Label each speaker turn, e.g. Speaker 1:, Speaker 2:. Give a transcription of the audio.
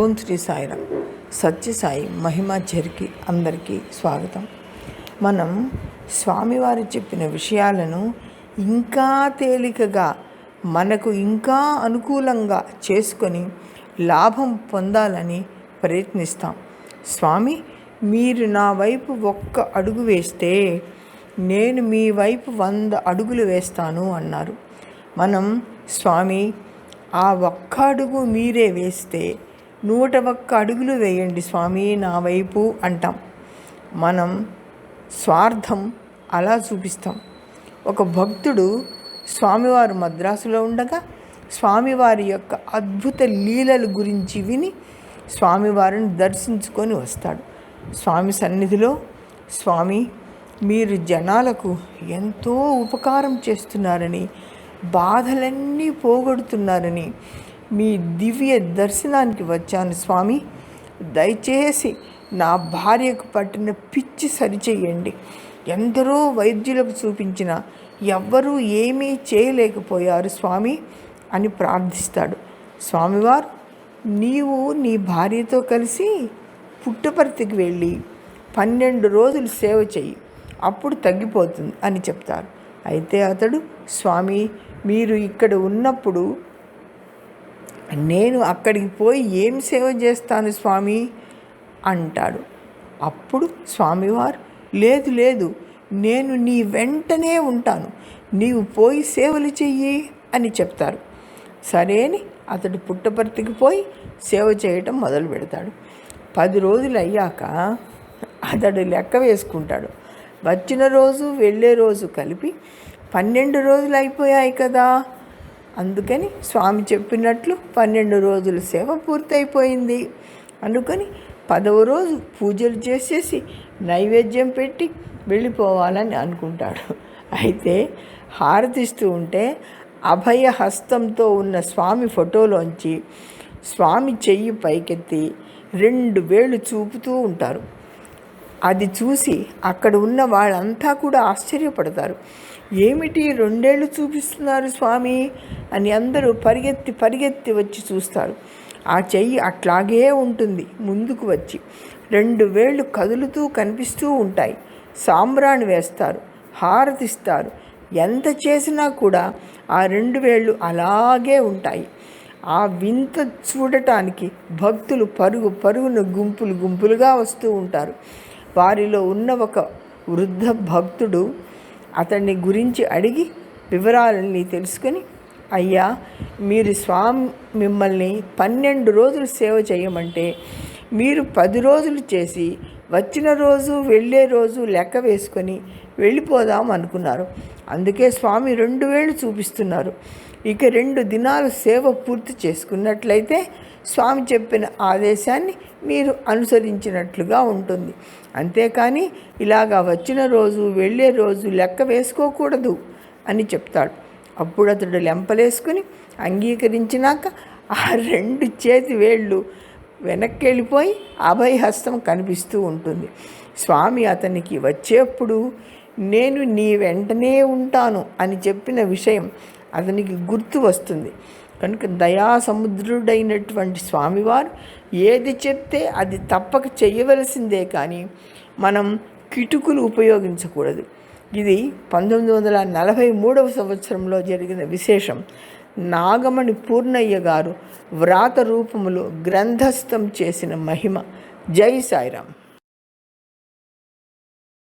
Speaker 1: ఓం శ్రీ సాయిరాం. సత్యసాయి మహిమా చరికి అందరికీ స్వాగతం. మనం స్వామివారు చెప్పిన విషయాలను ఇంకా తేలికగా మనకు ఇంకా అనుకూలంగా చేసుకొని లాభం పొందాలని ప్రయత్నిస్తాం. స్వామి, మీరు నా వైపు ఒక్క అడుగు వేస్తే నేను మీ వైపు 100 అడుగులు వేస్తాను అన్నారు. మనం స్వామి, ఆ ఒక్క అడుగు మీరే వేస్తే 101 అడుగులు వేయండి స్వామి నా వైపు అంటాం. మనం స్వార్థం అలా చూపిస్తాం. ఒక భక్తుడు స్వామివారు మద్రాసులో ఉండగా స్వామివారి యొక్క అద్భుత లీలల గురించి విని స్వామివారిని దర్శించుకొని వస్తాడు. స్వామి సన్నిధిలో, స్వామి, మీరు జనాలకు ఎంతో ఉపకారం చేస్తున్నారని, బాధలన్నీ పోగొడుతున్నారని మీ దివ్య దర్శనానికి వచ్చాను స్వామి. దయచేసి నా భార్యకు పట్టిన పిచ్చి సరిచేయండి. ఎందరో వైద్యులకు చూపించిన ఎవ్వరూ ఏమీ చేయలేకపోయారు స్వామి అని ప్రార్థిస్తాడు. స్వామివారు, నీవు నీ భార్యతో కలిసి పుట్టపర్తికి వెళ్ళి 12 రోజులు సేవ చెయ్యి, అప్పుడు తగ్గిపోతుంది అని చెప్తారు. అయితే అతడు, స్వామి, మీరు ఇక్కడ ఉన్నప్పుడు నేను అక్కడికి పోయి ఏం సేవ చేస్తాను స్వామి అంటాడు. అప్పుడు స్వామివారు, లేదు లేదు, నేను నీ వెంటనే ఉంటాను, నీవు పోయి సేవలు చెయ్యి అని చెప్తారు. సరే అని అతడు పుట్టపర్తికి పోయి సేవ చేయటం మొదలు పెడతాడు. 10 రోజులు అయ్యాక అతడు లెక్క వేసుకుంటాడు. వచ్చిన రోజు వెళ్ళే రోజు కలిపి 12 రోజులు అయిపోయాయి కదా. అందుకని స్వామి చెప్పినట్లు 12 రోజుల సేవ పూర్తయిపోయింది అనుకొని 10వ రోజు పూజలు చేసేసి నైవేద్యం పెట్టి వెళ్ళిపోవాలని అనుకుంటాడు. అయితే హారతిస్తూ ఉంటే అభయ హస్తంతో ఉన్న స్వామి ఫోటోలోంచి స్వామి చెయ్యి పైకెత్తి 2 వేళ్ళు చూపుతూ ఉంటారు. అది చూసి అక్కడ ఉన్న వాళ్ళంతా కూడా ఆశ్చర్యపడతారు. ఏమిటి 2 వేళ్ళు చూపిస్తున్నారు స్వామి అని అందరూ పరిగెత్తి వచ్చి చూస్తారు. ఆ చెయ్యి అట్లాగే ఉంటుంది. ముందుకు వచ్చి 2 వేళ్ళు కదులుతూ కనిపిస్తూ ఉంటాయి. సాంబ్రాణి వేస్తారు, హారతిస్తారు. ఎంత చేసినా కూడా ఆ 2 వేళ్ళు అలాగే ఉంటాయి. ఆ వింత చూడటానికి భక్తులు పరుగున గుంపులుగా వస్తూ ఉంటారు. వారిలో ఉన్న ఒక వృద్ధ భక్తుడు అతన్ని గురించి అడిగి వివరాలన్నీ తెలుసుకొని, అయ్యా, మీరు స్వామి మిమ్మల్ని 12 రోజులు సేవ చేయమంటే మీరు 10 రోజులు చేసి వచ్చిన రోజు వెళ్ళే రోజు లెక్క వేసుకొని వెళ్ళిపోదాం అనుకున్నారు. అందుకే స్వామి 2 వేళ్ళు చూపిస్తున్నారు. ఇక 2 దినాలు సేవ పూర్తి చేసుకున్నట్లయితే స్వామి చెప్పిన ఆదేశాన్ని మీరు అనుసరించినట్లుగా ఉంటుంది. అంతేకాని ఇలాగా వచ్చిన రోజు వెళ్ళే రోజు లెక్క వేసుకోకూడదు అని చెప్తాడు. అప్పుడు అతడు లెంపలేసుకుని అంగీకరించినాక ఆ 2 చేతి వేళ్ళు వెనక్కి వెళ్ళిపోయి అభయహస్తం కనిపిస్తూ ఉంటుంది. స్వామి అతనికి వచ్చేప్పుడు నేను నీ వెంటనే ఉంటాను అని చెప్పిన విషయం అతనికి గుర్తు వస్తుంది. కనుక దయాసముద్రుడైనటువంటి స్వామివారు ఏది చెప్తే అది తప్పక చేయవలసిందే, కానీ మనం కిటుకులు ఉపయోగించకూడదు. ఇది 1943వ సంవత్సరంలో జరిగిన విశేషం. నాగమణి పూర్ణయ్య గారు వ్రాత రూపములో గ్రంథస్థం చేసిన మహిమ. జై సాయిరాం.